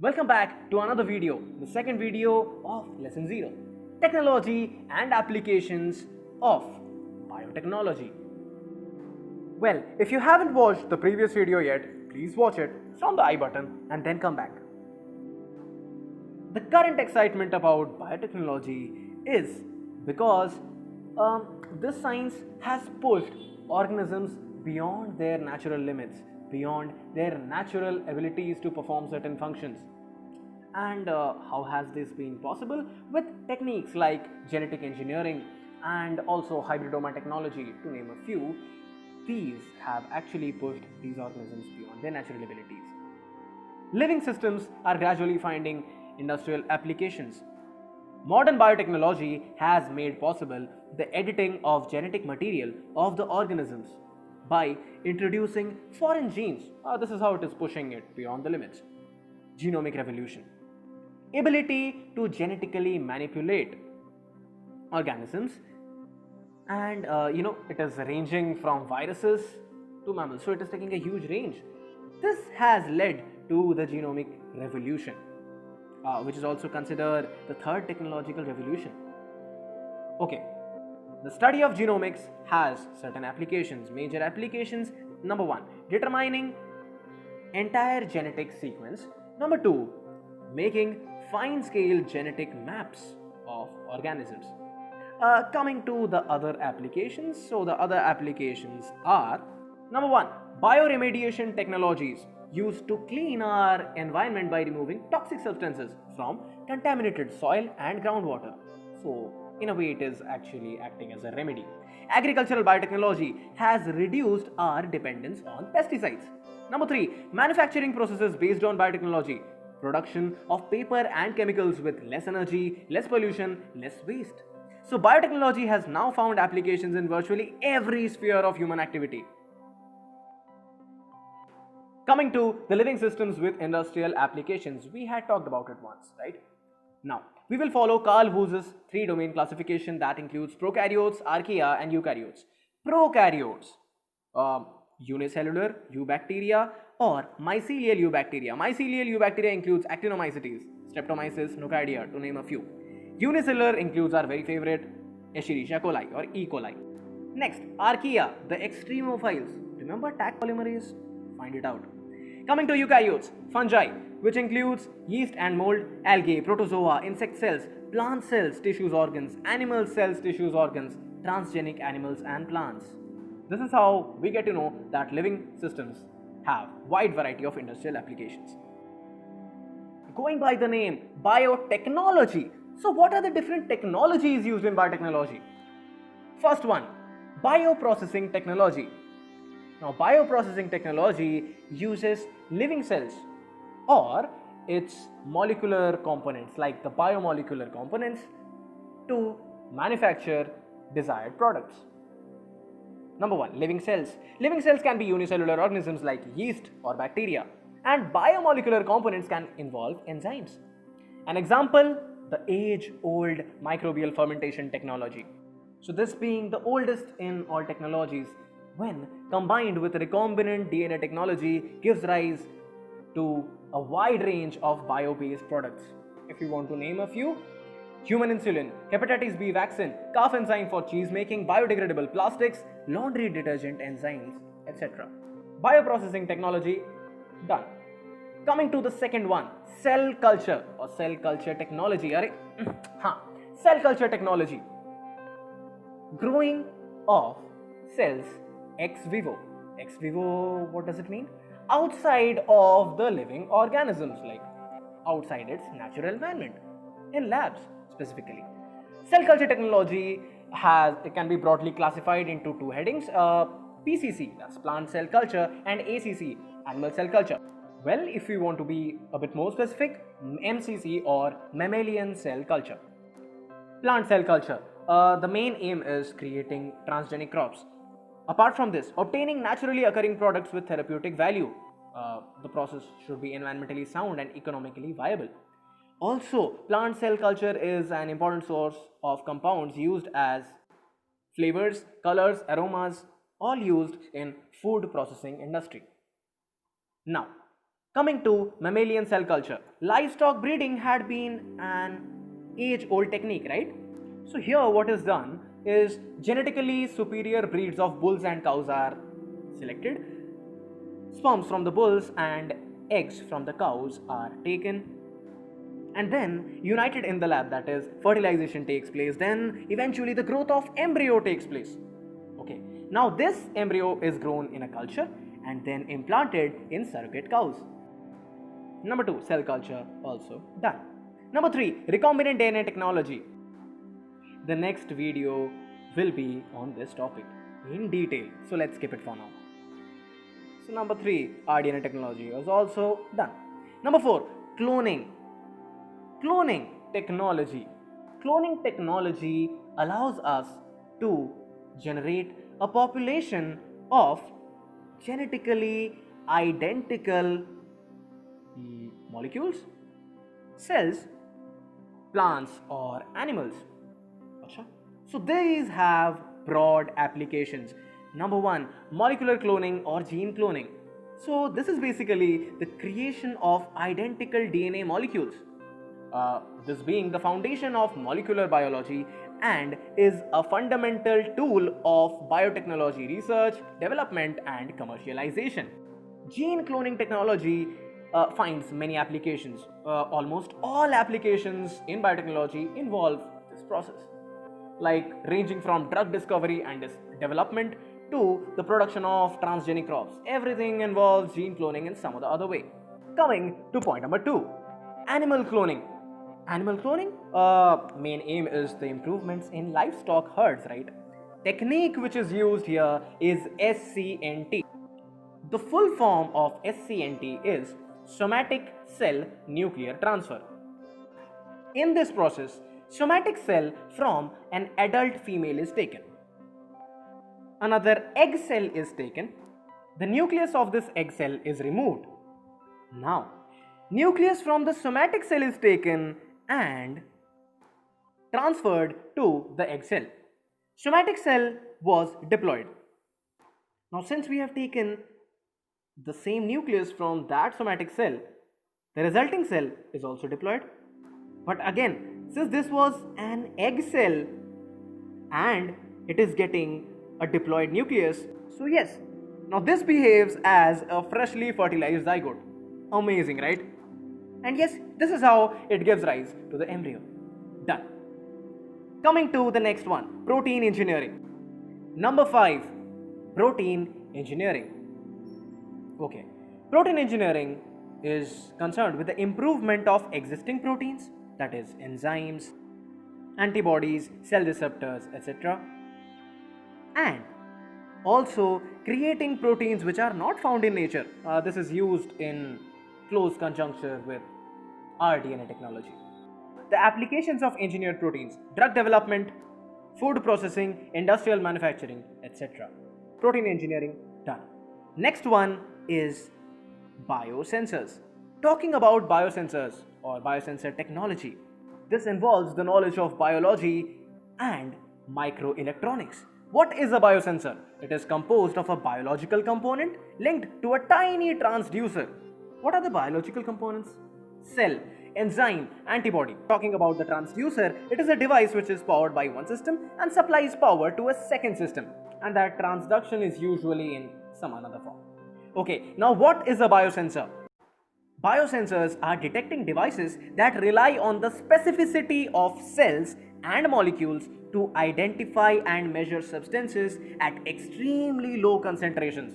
Welcome back to another video, the second video of Lesson 0, Technology and Applications of Biotechnology. Well, if you haven't watched the previous video yet, please watch it from the I button and then come back. The current excitement about biotechnology is because this science has pushed organisms beyond their natural limits, beyond their natural abilities to perform certain functions. And how has this been possible? With techniques like genetic engineering and also hybridoma technology, to name a few. These have actually pushed these organisms beyond their natural abilities. Living systems are gradually finding industrial applications. Modern biotechnology has made possible the editing of genetic material of the organisms by introducing foreign genes. This is how it is pushing it beyond the limits. Genomic revolution. Ability to genetically manipulate organisms, and it is ranging from viruses to mammals, so it is taking a huge range. This has led to the genomic revolution, which is also considered the third technological revolution. Okay, the study of genomics has certain applications, major applications. Number 1, determining entire genetic sequence. Number 2, making fine-scale genetic maps of organisms. Coming to the other applications, so the other applications are: number 1, bioremediation technologies used to clean our environment by removing toxic substances from contaminated soil and groundwater. So, in a way, it is actually acting as a remedy. Agricultural biotechnology has reduced our dependence on pesticides. Number 3, manufacturing processes based on biotechnology. Production of paper and chemicals with less energy, less pollution, less waste. So biotechnology has now found applications in virtually every sphere of human activity. Coming to the living systems with industrial applications, we had talked about it once, right? Now, we will follow Carl Woese's 3-domain classification that includes prokaryotes, archaea and eukaryotes. Prokaryotes, unicellular eubacteria or mycelial eubacteria. Mycelial eubacteria includes actinomycetes, streptomyces, nocardia, to name a few. Unicellular includes our very favorite Escherichia coli or E. coli. Next, archaea, the extremophiles. Remember Taq polymerase? Find it out. Coming to eukaryotes, fungi, which includes yeast and mold, algae, protozoa, insect cells, plant cells, tissues, organs, animal cells, tissues, organs, transgenic animals and plants. This is how we get to know that living systems have wide variety of industrial applications. Going by the name biotechnology. So what are the different technologies used in biotechnology? First one, bioprocessing technology. Now, bioprocessing technology uses living cells or its molecular components like the biomolecular components to manufacture desired products. Number 1, living cells. Living cells can be unicellular organisms like yeast or bacteria, and biomolecular components can involve enzymes. An example, the age-old microbial fermentation technology. So this being the oldest in all technologies, when combined with recombinant DNA technology, gives rise to a wide range of bio-based products. If you want to name a few: human insulin, hepatitis B vaccine, calf enzyme for cheese making, biodegradable plastics, laundry detergent enzymes, etc. Bioprocessing technology, done. Coming to the second one, cell culture or cell culture technology. Cell culture technology. Growing of cells ex vivo. Ex vivo, what does it mean? Outside of the living organisms, like outside its natural environment, in labs specifically. Cell culture technology can be broadly classified into two headings: PCC, that's plant cell culture, and ACC, animal cell culture. Well, if we want to be a bit more specific, MCC or mammalian cell culture. Plant cell culture. The main aim is creating transgenic crops. Apart from this, obtaining naturally occurring products with therapeutic value. The process should be environmentally sound and economically viable. Also, plant cell culture is an important source of compounds used as flavors, colors, aromas, all used in food processing industry. Now, Coming to mammalian cell culture, livestock breeding had been an age-old technique, right? So here what is done is genetically superior breeds of bulls and cows are selected. Sperms from the bulls and eggs from the cows are taken and then united in the lab, that is fertilization takes place, then eventually the growth of embryo takes place. Okay, now this embryo is grown in a culture and then implanted in surrogate cows. Number 2, cell culture also done. Number 3, recombinant DNA technology. The next video will be on this topic in detail, so let's skip it for now. So number 3, RDNA technology was also done. Number 4, cloning. Cloning technology. Cloning technology allows us to generate a population of genetically identical molecules, cells, plants or animals. So these have broad applications. Number 1, molecular cloning or gene cloning. So this is basically the creation of identical DNA molecules. This being the foundation of molecular biology and is a fundamental tool of biotechnology research, development and commercialization. Gene cloning technology finds many applications. Almost all applications in biotechnology involve this process, like ranging from drug discovery and development to the production of transgenic crops. Everything involves gene cloning in some or the other way. Coming to point number 2, animal cloning. Animal cloning, main aim is the improvements in livestock herds, right? Technique which is used here is SCNT. The full form of SCNT is somatic cell nuclear transfer. In this process, somatic cell from an adult female is taken. Another egg cell is taken. The nucleus of this egg cell is removed. Now, nucleus from the somatic cell is taken and transferred to the egg cell. Somatic cell was diploid. Now, since we have taken the same nucleus from that somatic cell, the resulting cell is also diploid. But again, since this was an egg cell and it is getting a diploid nucleus, so yes, now this behaves as a freshly fertilized zygote. Amazing, right? And yes, this is how it gives rise to the embryo. Done. Coming to the next one, protein engineering. Number 5, protein engineering. Okay, protein engineering is concerned with the improvement of existing proteins, that is enzymes, antibodies, cell receptors, etc. And also creating proteins which are not found in nature. This is used in close conjuncture with RDNA technology. The applications of engineered proteins, drug development, food processing, industrial manufacturing, etc. Protein engineering done. Next one is biosensors. Talking about biosensors or biosensor technology, this involves the knowledge of biology and microelectronics. What is a biosensor? It is composed of a biological component linked to a tiny transducer. What are the biological components? Cell, enzyme, antibody. Talking about the transducer, it is a device which is powered by one system and supplies power to a second system, and that transduction is usually in some another form. Okay, now what is a biosensor? Biosensors are detecting devices that rely on the specificity of cells and molecules to identify and measure substances at extremely low concentrations.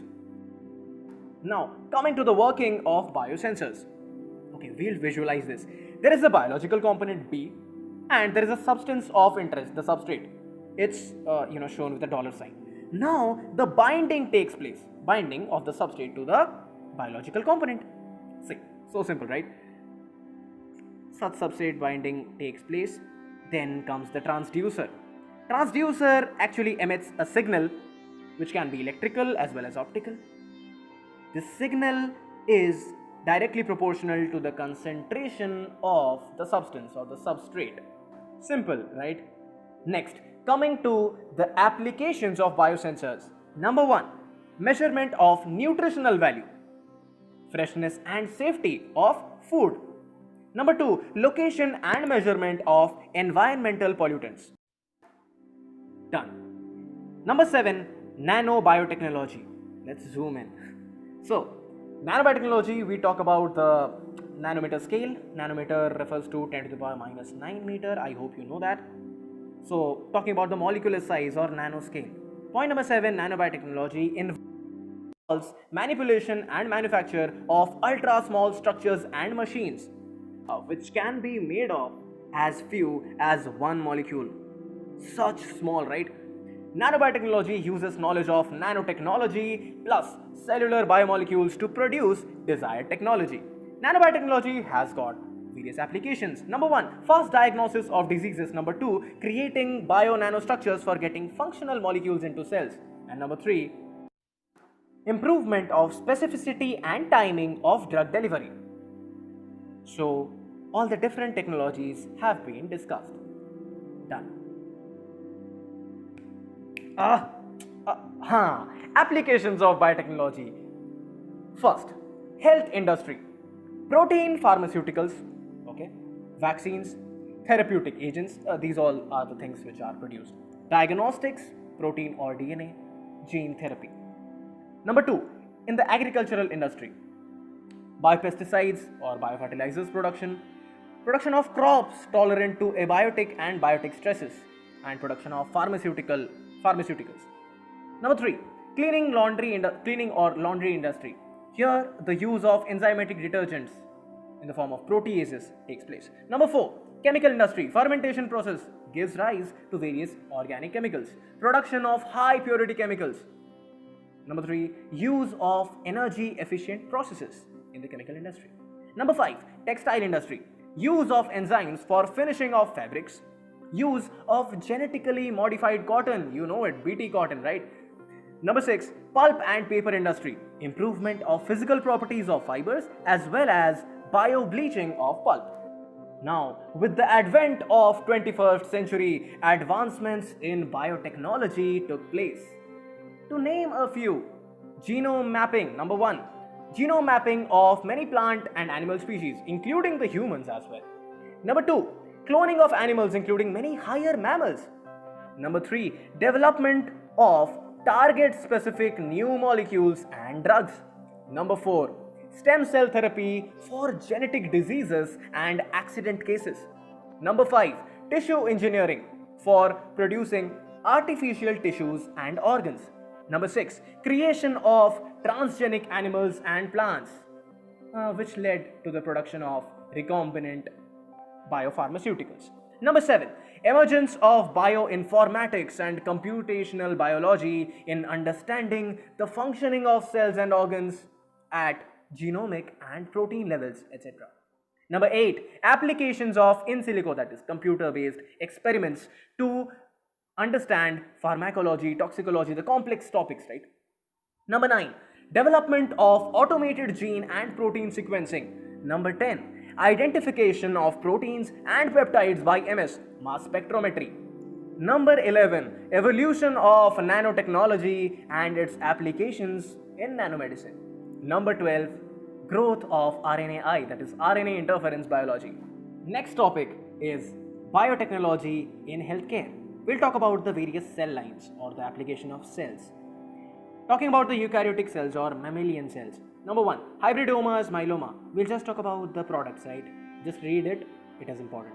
Now, coming to the working of biosensors. Okay, we'll visualize this. There is a biological component B and there is a substance of interest, the substrate. It's shown with a dollar sign. Now, the binding takes place. Binding of the substrate to the biological component. See, so simple, right? Such substrate binding takes place. Then comes the transducer. Transducer actually emits a signal which can be electrical as well as optical. This signal is directly proportional to the concentration of the substance or the substrate. Simple, right? Next, coming to the applications of biosensors. Number 1, measurement of nutritional value. freshness and safety of food. Number 2, location and measurement of environmental pollutants. Done. Number 7, nanobiotechnology. Let's zoom in. So, nanobiotechnology, we talk about the nanometer scale. Nanometer refers to 10 to the power minus 9 meter. I hope you know that. So, talking about the molecular size or nanoscale. Point number 7, nanobiotechnology involves manipulation and manufacture of ultra small structures and machines, which can be made of as few as one molecule. Such small, right? Nanobiotechnology uses knowledge of nanotechnology plus cellular biomolecules to produce desired technology. Nanobiotechnology has got various applications. Number 1, fast diagnosis of diseases. Number 2, creating bio-nanostructures for getting functional molecules into cells. And number 3, improvement of specificity and timing of drug delivery. So, all the different technologies have been discussed. Done. Applications of biotechnology. First, health industry. Protein pharmaceuticals, okay, vaccines, therapeutic agents, these all are the things which are produced. Diagnostics, protein or DNA, gene therapy. Number 2, in the agricultural industry, biopesticides or biofertilizers production of crops tolerant to abiotic and biotic stresses, and production of pharmaceuticals. Number 3, cleaning or laundry industry. Here, the use of enzymatic detergents in the form of proteases takes place. Number 4, chemical industry. Fermentation process gives rise to various organic chemicals. Production of high purity chemicals. Number 3, use of energy efficient processes in the chemical industry. Number 5, textile industry. Use of enzymes for finishing of fabrics. Use of genetically modified cotton. You know it, BT cotton, right? Number 6, pulp and paper industry. Improvement of physical properties of fibers as well as bio-bleaching of pulp. Now, with the advent of 21st century, advancements in biotechnology took place. To name a few, genome mapping. Number 1, genome mapping of many plant and animal species, including the humans as well. Number 2, cloning of animals, including many higher mammals. Number 3, development of target-specific new molecules and drugs. Number 4, stem cell therapy for genetic diseases and accident cases. Number 5, tissue engineering for producing artificial tissues and organs. Number 6, creation of transgenic animals and plants, which led to the production of recombinant biopharmaceuticals. Number 7, emergence of bioinformatics and computational biology in understanding the functioning of cells and organs at genomic and protein levels, etc. Number 8, applications of in silico, that is computer-based experiments to understand pharmacology, toxicology, the complex topics, right? Number 9, development of automated gene and protein sequencing. Number 10, identification of proteins and peptides by MS, mass spectrometry. Number 11, evolution of nanotechnology and its applications in nanomedicine. Number 12, growth of RNAi, that is RNA interference biology. Next topic is biotechnology in healthcare. We'll talk about the various cell lines or the application of cells. Talking about the eukaryotic cells or mammalian cells. Number 1, hybridomas, myeloma. We'll just talk about the products, right? Just read it, it is important.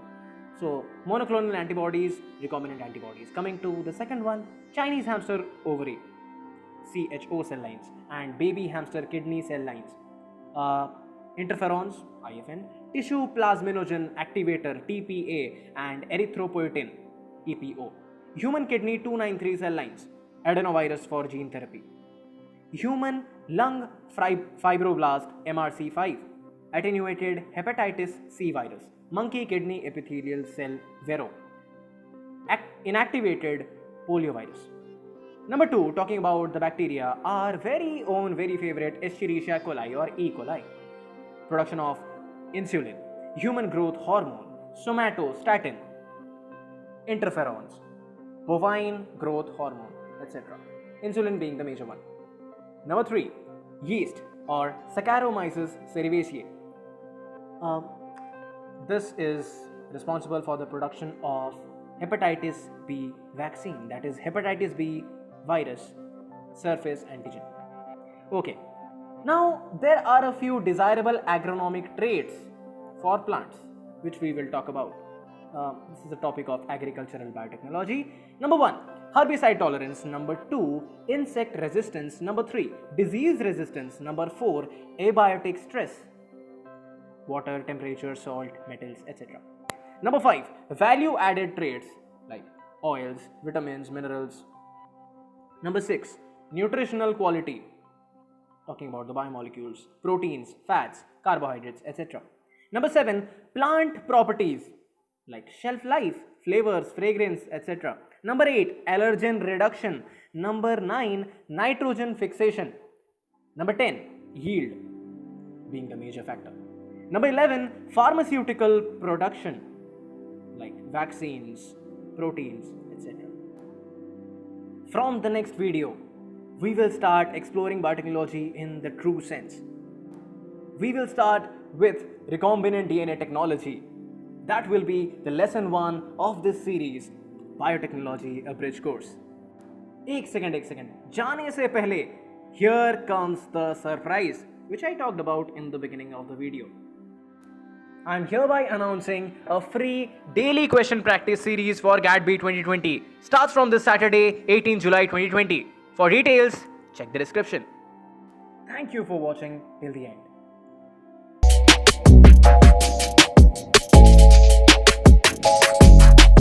So, monoclonal antibodies, recombinant antibodies. Coming to the second one, Chinese hamster ovary, CHO cell lines, and baby hamster kidney cell lines. Interferons, IFN, tissue plasminogen activator, TPA, and erythropoietin, EPO. Human kidney 293 cell lines, adenovirus for gene therapy. Human lung fibroblast, MRC5, attenuated hepatitis C virus. Monkey kidney epithelial cell, Vero, inactivated poliovirus. Number 2, talking about the bacteria, our very own, very favorite Escherichia coli or E. coli. Production of insulin, human growth hormone, somatostatin, interferons, bovine growth hormone, etc. Insulin being the major one. Number 3, yeast, or Saccharomyces cerevisiae. This is responsible for the production of hepatitis B vaccine, that is hepatitis B virus surface antigen. Okay, now there are a few desirable agronomic traits for plants which we will talk about. This is the topic of agricultural biotechnology. Number 1, herbicide tolerance. Number 2, insect resistance. Number 3, disease resistance. Number 4, abiotic stress, water, temperature, salt, metals, etc. Number 5, value added traits like oils, vitamins, minerals. Number 6, nutritional quality, talking about the biomolecules, proteins, fats, carbohydrates, etc. Number 7, plant properties like shelf life, flavors, fragrance, etc. Number 8, allergen reduction. Number 9, nitrogen fixation. Number 10, yield being the major factor. Number 11, pharmaceutical production like vaccines, proteins, etc. From the next video, we will start exploring biotechnology in the true sense. We will start with recombinant DNA technology. That will be the lesson 1 of this series, Biotechnology, a bridge course. एक second. जाने से पहले, here comes the surprise, which I talked about in the beginning of the video. I am hereby announcing a free daily question practice series for GAT-B 2020. Starts from this Saturday, 18 July 2020. For details, check the description. Thank you for watching till the end.